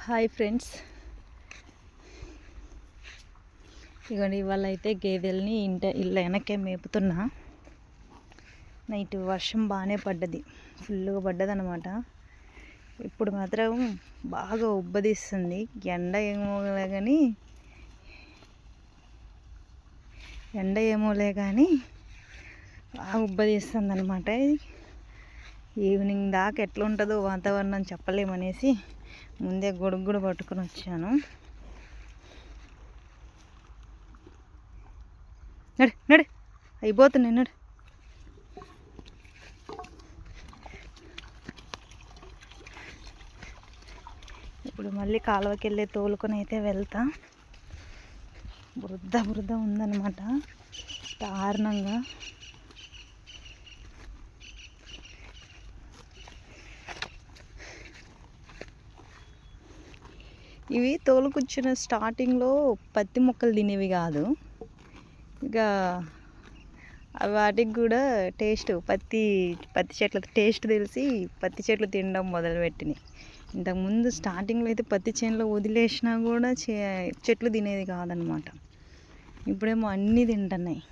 Hi friends, ఇగోండి ఇవాళ అయితే గేదెల్ని ఇళ్ళ వెనకే మేపుతున్నా. నైట్ వర్షం బాగానే పడ్డది, ఫుల్గా పడ్డది అనమాట. ఇప్పుడు మాత్రం బాగా ఉబ్బదీస్తుంది. ఎండ ఏమోలే కానీ బాగా ఉబ్బదీస్తుంది అనమాట. ఈవినింగ్ దాకా ఎట్లా ఉంటుందో వాతావరణం చెప్పలేమనేసి ముందే గొడుగు పట్టుకొని వచ్చాను. నడు నడు అయిపోతున్నాయి, నడు. ఇప్పుడు మళ్ళీ కాలువకి వెళ్ళి తోలుకొని అయితే వెళ్తా. బురద ఉందన్నమాట దారుణంగా. ఇవి తోలుకొచ్చిన స్టార్టింగ్లో పత్తి మొక్కలు తినేవి కాదు. ఇక వాటికి కూడా పత్తి చెట్ల టేస్ట్ తెలిసి పత్తి చెట్లు తినడం మొదలుపెట్టినాయి. ఇంతకుముందు స్టార్టింగ్లో అయితే పత్తి చేనులో వదిలేసినా కూడా చెట్లు తినేది కాదనమాట. ఇప్పుడేమో అన్నీ తింటున్నాయి.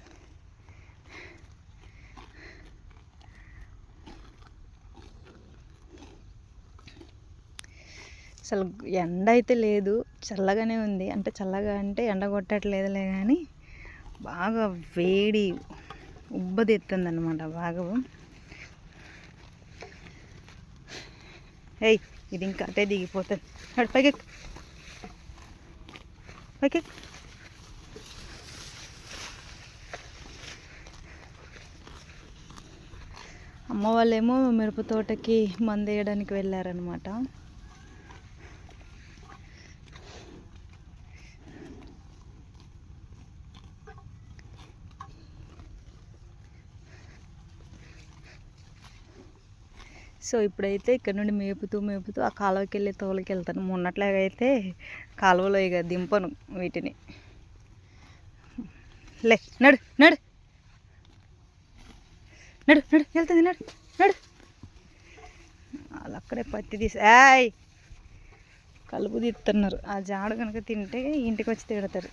అసలు ఎండ అయితే లేదు, చల్లగానే ఉంది. అంటే చల్లగా అంటే ఎండ కొట్టట్లేదులే కానీ బాగా వేడి ఉబ్బదెత్తుంది అనమాట బాగా. ఇది ఇంకా అటే దిగిపోతుంది. అటు పైకి అమ్మ వాళ్ళేమో మిరప తోటకి మందు వేయడానికి వెళ్ళారనమాట. సో ఇప్పుడైతే ఇక్కడ నుండి మేపుతూ ఆ కాలువకి వెళ్ళి తోలుకి వెళ్తాను. మొన్నట్లాగా అయితే కాలువలో ఇక దింపను వీటిని. లే నడు నడు నడు నడు వెళ్తుంది, నడు నడు. వాళ్ళు అక్కడే పత్తి తీసి కలుపు తీస్తున్నారు. ఆ జాడు కనుక తింటే ఇంటికి వచ్చి తిడతారు.